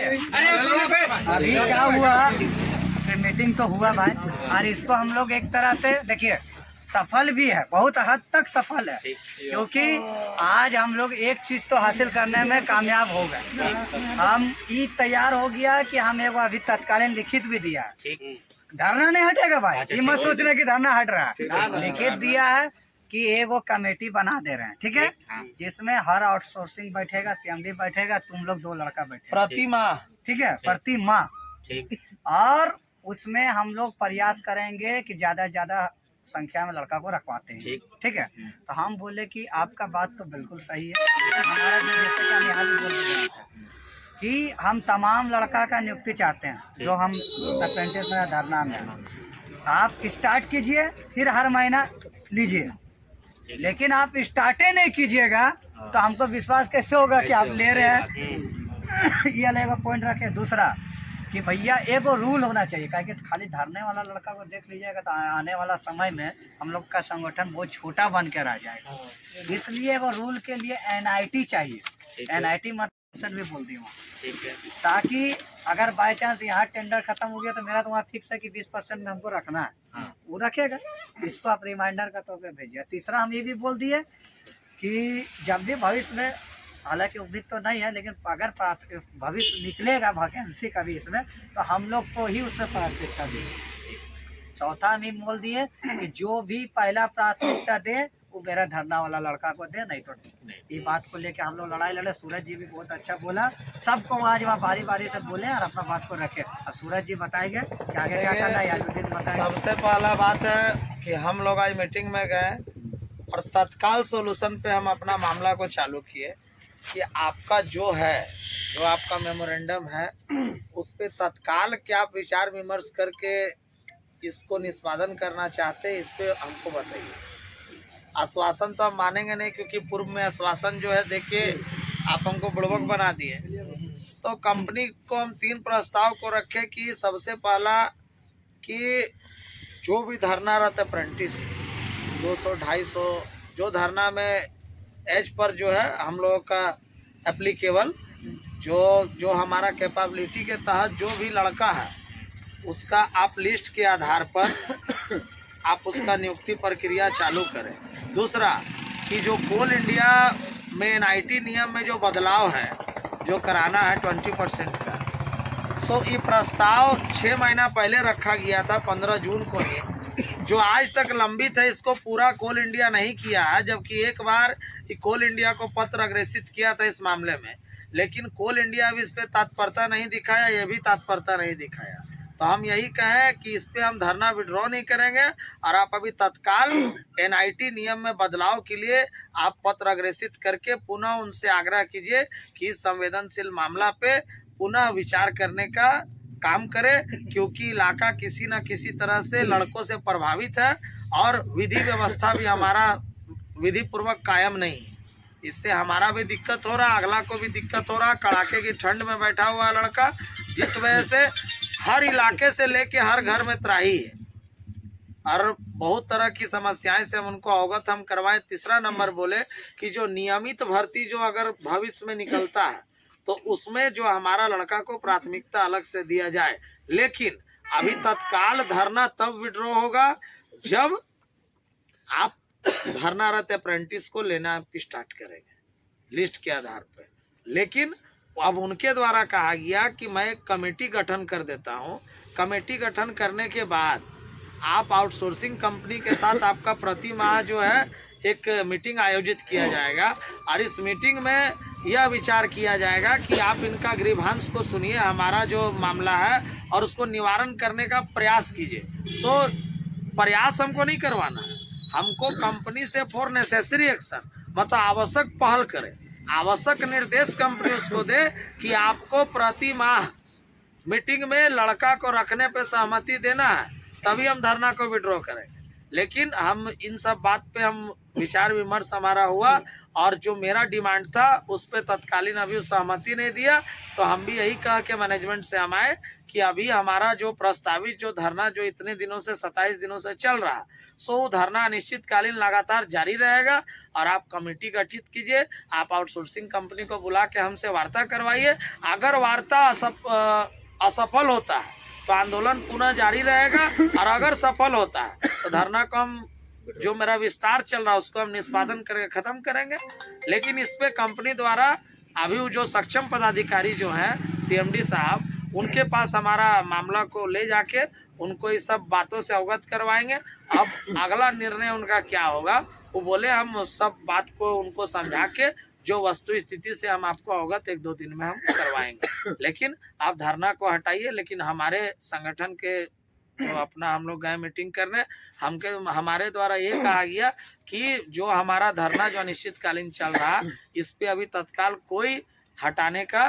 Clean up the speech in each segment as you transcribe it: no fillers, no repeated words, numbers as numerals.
अभी क्या हुआ कि मीटिंग तो हुआ भाई, और इसको हम लोग एक तरह से देखिए सफल भी है, बहुत हद तक सफल है, क्योंकि आज हम लोग एक चीज तो हासिल करने में कामयाब हो गए। हम ये तैयार हो गया कि हम एक अभी तत्कालीन लिखित भी दिया है, धरना नहीं हटेगा भाई, ये मत सोचने की धरना हट रहा है, लिखित दिया है कि वो कमेटी बना दे रहे हैं, ठीक है, जिसमें हर आउटसोर्सिंग बैठेगा, सीएमडी बैठेगा, तुम लोग 2 लड़का बैठेगा प्रति माह, ठीक है, प्रति माह, और उसमें हम लोग प्रयास करेंगे कि ज्यादा से ज्यादा संख्या में लड़का को रखवाते हैं, ठीक है। तो हम बोले कि आपका बात तो बिल्कुल सही है, हमारा जो जैसे कि हम यहाँ भी बोल रहे हैं कि हम तमाम लड़का का नियुक्ति चाहते हैं, जो हम अप्रेंटिस में धरना में आप स्टार्ट कीजिए, फिर हर महीना लीजिए, लेकिन आप स्टार्टे नहीं कीजिएगा तो हमको विश्वास कैसे होगा कि आप ले रहे हैं। ये अलग पॉइंट रखे। दूसरा कि भैया एक रूल होना चाहिए, कि खाली धरने वाला लड़का को देख लीजिएगा तो आने वाला समय में हम लोग का संगठन बहुत छोटा बन के रह जाएगा, इसलिए एक रूल के लिए NIT चाहिए, NIT मतलब भी बोल दी वहाँ, ताकि अगर बाई चांस यहाँ टेंडर खत्म हो गया तो मेरा तो वहाँ फिक्स है कि 20% में हमको रखना है, वो रखेगा, इसको आप रिमाइंडर का तौर पे भेजिए। तीसरा हम ये भी बोल दिए कि जब भी भविष्य में, हालांकि उम्मीद तो नहीं है, लेकिन अगर भविष्य निकलेगा वैकेंसी का भी इसमें, तो हम लोग को ही उसमें प्राथमिकता देंगे। चौथा हम ये बोल दिए कि जो भी पहला प्राथमिकता दे वो मेरा धरना वाला लड़का को दे, नहीं तो ये बात को लेके हम लोग लड़ाई लड़े। सूरज जी भी बहुत अच्छा बोला, सबको आज वहाँ बारी बारी से बोले और अपना बात को रखे। अब सूरज जी बताएंगे कि आगे क्या करना है, याजुद्दीन बताएंगे। सबसे पहला बात है कि हम लोग आज मीटिंग में गए और तत्काल सोल्यूशन पे हम अपना मामला को चालू किए कि आपका जो है, जो आपका मेमोरेंडम है, उस पे तत्काल क्या आप विचार विमर्श करके इसको निष्पादन करना चाहते हैं, इस पे हमको बताइए। आश्वासन तो हम मानेंगे नहीं, क्योंकि पूर्व में आश्वासन जो है देखिए आप हमको बुड़बक बना दिए। तो कंपनी को हम 3 प्रस्ताव को रखे कि सबसे पहला कि जो भी धरनारत अप्रेंटिस 200-250 जो धरना में एज पर जो है हम लोगों का एप्लीकेबल, जो हमारा कैपेबिलिटी के तहत जो भी लड़का है उसका आप लिस्ट के आधार पर आप उसका नियुक्ति प्रक्रिया चालू करें। दूसरा कि जो कोल इंडिया में NIT नियम में जो बदलाव है जो कराना है 20% का, सो ये प्रस्ताव 6 महीना पहले रखा गया था 15 जून को ही, जो आज तक लंबित है, इसको पूरा कोल इंडिया नहीं किया है, जबकि एक बार कोल इंडिया को पत्र अग्रेसित किया था इस मामले में, लेकिन कोल इंडिया भी इस पर तत्परता नहीं दिखाया, ये भी तत्परता नहीं दिखाया। तो हम यही कहें कि इस पे हम धरना विड्रॉ नहीं करेंगे और आप अभी तत्काल NIT नियम में बदलाव के लिए आप पत्र अग्रेसित करके पुनः उनसे आग्रह कीजिए कि इस संवेदनशील मामला पे पुनः विचार करने का काम करें, क्योंकि इलाका किसी न किसी तरह से लड़कों से प्रभावित है और विधि व्यवस्था भी हमारा विधि पूर्वक कायम नहीं है। इससे हमारा भी दिक्कत हो रहा, अगला को भी दिक्कत हो रहा। कड़ाके की ठंड में बैठा हुआ लड़का, जिस वजह से हर इलाके से लेके हर घर में त्राही है और बहुत तरह की समस्याएं से हम उनको अवगत हम करवाएं। तीसरा नंबर बोले कि जो नियमित भर्ती जो अगर भविष्य में निकलता है तो उसमें जो हमारा लड़का को प्राथमिकता अलग से दिया जाए, लेकिन अभी तत्काल धरना तब विड्रॉ होगा जब आप धरनारत अप्रेंटिस को लेना स्टार्ट करेंगे लिस्ट के आधार पर। लेकिन अब उनके द्वारा कहा गया कि मैं एक कमेटी गठन कर देता हूं, कमेटी गठन करने के बाद आप आउटसोर्सिंग कंपनी के साथ आपका प्रति माह जो है एक मीटिंग आयोजित किया जाएगा और इस मीटिंग में यह विचार किया जाएगा कि आप इनका ग्रीवांस को सुनिए, हमारा जो मामला है, और उसको निवारण करने का प्रयास कीजिए। सो प्रयास हमको नहीं करवाना है, हमको कंपनी से फॉर नेसेसरी एक्शन, मतलब आवश्यक पहल करें, आवश्यक निर्देश कंपनी उसको दे कि आपको प्रति माह मीटिंग में लड़का को रखने पे सहमति देना है, तभी हम धरना को विड्रॉ करेंगे। लेकिन हम इन सब बात पे हम विचार विमर्श हमारा हुआ और जो मेरा डिमांड था उस पर तत्कालीन अभी सहमति नहीं दिया। तो हम भी यही कह के मैनेजमेंट से हम आए कि अभी हमारा जो प्रस्तावित जो धरना जो इतने दिनों से 27 दिनों से चल रहा, सो वो धरना अनिश्चितकालीन लगातार जारी रहेगा। और आप कमेटी गठित कीजिए, आप आउटसोर्सिंग कंपनी को बुला के हमसे वार्ता करवाइए। अगर वार्ता असफल होता है तो आंदोलन पुनः जारी रहेगा, और अगर सफल होता है तो धरना को हम जो मेरा विस्तार चल रहा है उसको हम निष्पादन करके खत्म करेंगे। लेकिन इस पे कंपनी द्वारा अभी जो सक्षम पदाधिकारी जो हैं सीएमडी साहब, उनके पास हमारा मामला को ले जाके उनको इस सब बातों से अवगत करवाएंगे। अब अगला निर्णय उनका क्या होगा वो बोले, हम सब बात को उनको समझा के जो वस्तु स्थिति से हम आपको अवगत 1-2 दिन में हम करवाएंगे। लेकिन आप धरना को हटाइए। लेकिन हमारे संगठन के तो अपना हम लोग गए मीटिंग करने, हमारे द्वारा ये कहा गया कि जो हमारा धरना जो अनिश्चितकालीन चल रहा इस पे अभी तत्काल कोई हटाने का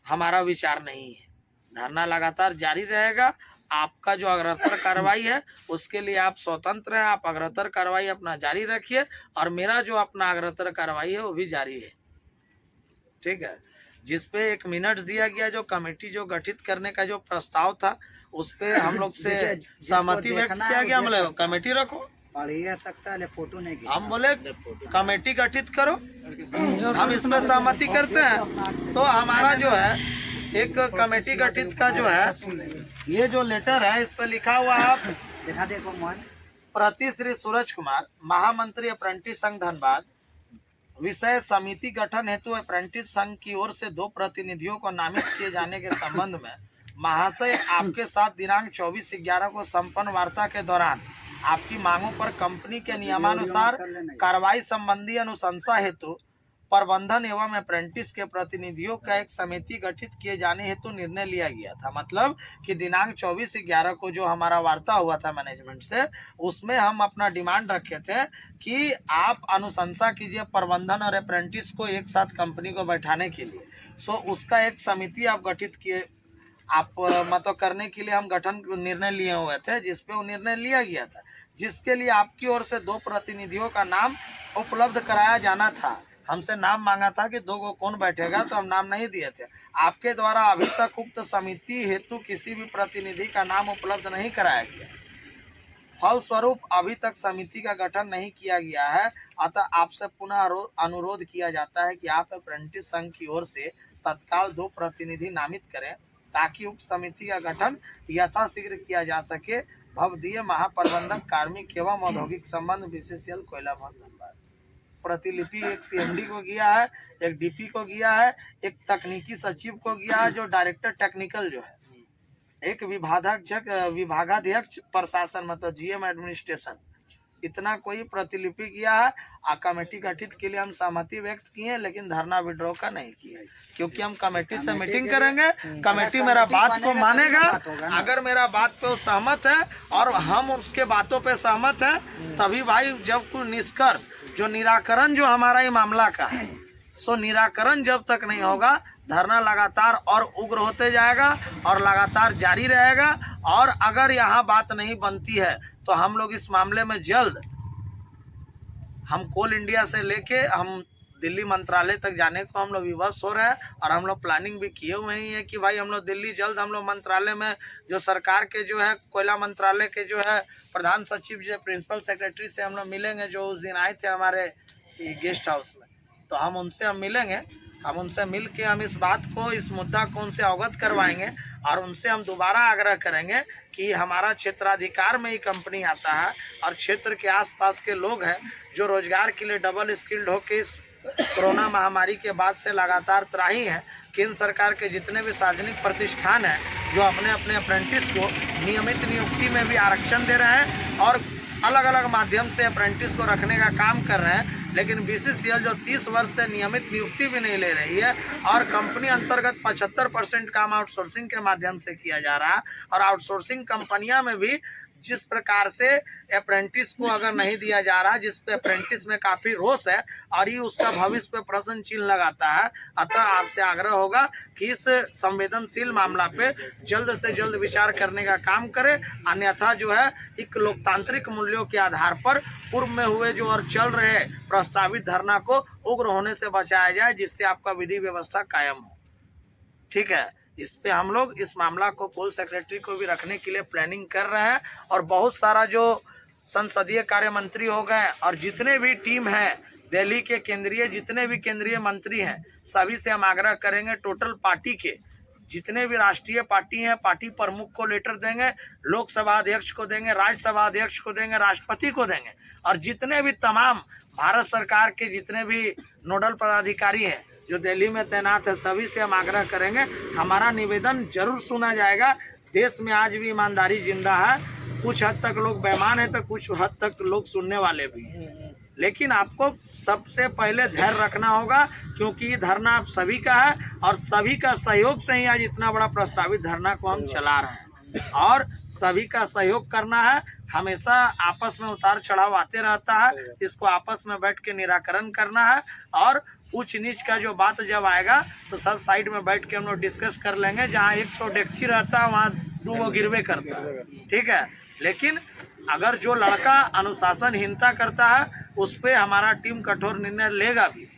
हमारा विचार नहीं है। धरना लगातार जारी रहेगा। आपका जो अग्रतर कार्रवाई है उसके लिए आप स्वतंत्र हैं, आप अग्रतर कार्रवाई अपना जारी रखिए और मेरा जो अपना अग्रतर कार्रवाई है वो भी जारी है। ठीक है, जिसपे 1 मिनट दिया गया, जो कमेटी जो गठित करने का जो प्रस्ताव था उस पे हम लोग से सहमति व्यक्त किया गया। मतलब कमेटी रखो, पढ़ सकता है, फोटो नहीं, हम बोले कमेटी गठित करो, हम इसमें सहमति करते हैं। तो हमारा जो है एक कमेटी गठित का जो है ये जो लेटर है इस पे लिखा हुआ है, आप दिखा देखो मोहन। प्रति श्री सूरज कुमार, महामंत्री अप्रेंटिस संघ धनबाद। विषय समिति गठन हेतु अप्रेंटिस संघ की ओर से 2 प्रतिनिधियों को नामित किए जाने के संबंध में महाशय आपके साथ दिनांक 24/11 को संपन्न वार्ता के दौरान आपकी मांगों पर कंपनी के नियमानुसार कार्रवाई संबंधी अनुशंसा हेतु प्रबंधन एवं अप्रेंटिस के प्रतिनिधियों का एक समिति गठित किए जाने हेतु निर्णय लिया गया था। मतलब कि दिनांक 24/11 को जो हमारा वार्ता हुआ था मैनेजमेंट से, उसमें हम अपना डिमांड रखे थे कि आप अनुशंसा कीजिए प्रबंधन और अप्रेंटिस को एक साथ कंपनी को बैठाने के लिए। सो उसका एक समिति आप गठित किए, आप मतलब करने के लिए हम गठन निर्णय लिए हुए थे, जिसपे वो निर्णय लिया गया था, जिसके लिए आपकी ओर से 2 प्रतिनिधियों का नाम उपलब्ध कराया जाना था। हमसे नाम मांगा था कि 2 को कौन बैठेगा, तो हम नाम नहीं दिए थे। आपके द्वारा अभी तक उक्त समिति हेतु किसी भी प्रतिनिधि का नाम उपलब्ध नहीं कराया गया। फलस्वरूप अभी तक समिति का गठन नहीं किया गया है। अतः आपसे पुनः अनुरोध किया जाता है कि आप अप्रेंटिस संघ की ओर से तत्काल 2 प्रतिनिधि नामित करें ताकि उक्त समिति का गठन यथाशीघ्र किया जा सके। भवदीय महाप्रबंधक कार्मिक एवं औद्योगिक संबंध बीसीसीएल कोयला भवन धनबाद। प्रतिलिपि एक सीएमडी को गया है, एक डीपी को गया है, एक तकनीकी सचिव को गया है जो डायरेक्टर टेक्निकल जो है, एक विभागाध्यक्ष प्रशासन मतलब जीएम एडमिनिस्ट्रेशन, इतना कोई प्रतिलिपि किया है। कमेटी गठित के लिए हम सहमति व्यक्त किए, लेकिन धरना विड्रॉ का नहीं किया, क्योंकि हम कमेटी से मीटिंग करेंगे। कमेटी मेरा बात को मानेगा, अगर मेरा बात पे सहमत है और हम उसके बातों पे सहमत है, तभी भाई जब कोई निष्कर्ष जो निराकरण जो हमारा ये मामला का है, सो निराकरण जब तक नहीं होगा धरना लगातार और उग्र होते जाएगा और लगातार जारी रहेगा। और अगर यहाँ बात नहीं बनती है तो हम लोग इस मामले में जल्द हम कोल इंडिया से लेके हम दिल्ली मंत्रालय तक जाने को हम लोग विवश हो रहे हैं। और हम लोग प्लानिंग भी किए हुए ही है कि भाई हम लोग दिल्ली जल्द हम लोग मंत्रालय में जो सरकार के जो है कोयला मंत्रालय के जो है प्रधान सचिव जो प्रिंसिपल सेक्रेटरी से हम लोग मिलेंगे, जो उस दिन आए थे हमारे गेस्ट हाउस में, तो हम उनसे हम मिलेंगे। हम उनसे मिल के हम इस बात को, इस मुद्दा को उनसे अवगत करवाएंगे और उनसे हम दोबारा आग्रह करेंगे कि हमारा क्षेत्राधिकार में ही कंपनी आता है और क्षेत्र के आसपास के लोग हैं जो रोजगार के लिए डबल स्किल्ड होकर इस कोरोना महामारी के बाद से लगातार त्राही हैं। केंद्र सरकार के जितने भी सार्वजनिक प्रतिष्ठान हैं जो अपने अपने अप्रेंटिस को नियमित नियुक्ति में भी आरक्षण दे रहे हैं और अलग अलग माध्यम से अप्रेंटिस को रखने का काम कर रहे हैं, लेकिन बीसीसीएल जो 30 वर्ष से नियमित नियुक्ति भी नहीं ले रही है और कंपनी अंतर्गत 75% काम आउटसोर्सिंग के माध्यम से किया जा रहा है। और आउटसोर्सिंग कंपनियां में भी जिस प्रकार से अप्रेंटिस को अगर नहीं दिया जा रहा, जिस पे अप्रेंटिस में काफी रोष है और ये उसका भविष्य पे प्रश्न चिन्ह लगाता है। अतः आपसे आग्रह होगा कि इस संवेदनशील मामला पे जल्द से जल्द विचार करने का काम करें, अन्यथा जो है एक लोकतांत्रिक मूल्यों के आधार पर पूर्व में हुए जो और चल रहे प्रस्तावित धरना को उग्र होने से बचाया जाए, जिससे आपका विधि व्यवस्था कायम हो। ठीक है, इस पे हम लोग इस मामला को पुल सेक्रेटरी को भी रखने के लिए प्लानिंग कर रहे हैं और बहुत सारा जो संसदीय कार्य मंत्री हो गए और जितने भी टीम है दिल्ली के केंद्रीय, जितने भी केंद्रीय मंत्री हैं, सभी से हम आग्रह करेंगे, टोटल पार्टी के जितने भी राष्ट्रीय पार्टी हैं, पार्टी प्रमुख को लेटर देंगे, लोकसभा अध्यक्ष को देंगे, राज्यसभा अध्यक्ष को देंगे, राष्ट्रपति को देंगे और जितने भी तमाम भारत सरकार के जितने भी नोडल पदाधिकारी हैं जो दिल्ली में तैनात है, सभी से हम आग्रह करेंगे, हमारा निवेदन जरूर सुना जाएगा। देश में आज भी ईमानदारी जिंदा है, कुछ हद तक लोग बेईमान है तो कुछ हद तक लोग सुनने वाले भी हैं, लेकिन आपको सबसे पहले धैर्य रखना होगा, क्योंकि ये धरना आप सभी का है और सभी का सहयोग से ही आज इतना बड़ा प्रस्तावित धरना को हम चला रहे हैं और सभी का सहयोग करना है। हमेशा आपस में उतार चढ़ाव आते रहता है, इसको आपस में बैठ के निराकरण करना है और उच्च नीच का जो बात जब आएगा तो सब साइड में बैठ के हम लोग डिस्कस कर लेंगे। जहाँ 100 डेक्ची रहता है वहाँ 2 गिरवे करता है, ठीक है। लेकिन अगर जो लड़का अनुशासनहीनता करता है उस पर हमारा टीम कठोर निर्णय लेगा भी,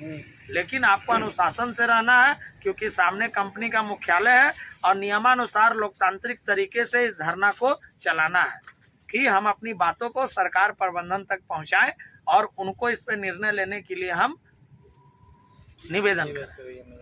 लेकिन आपको अनुशासन से रहना है, क्योंकि सामने कंपनी का मुख्यालय है और नियमानुसार लोकतांत्रिक तरीके से इस धरना को चलाना है कि हम अपनी बातों को सरकार प्रबंधन तक पहुंचाएं और उनको इस पर निर्णय लेने के लिए हम निवेदन करें।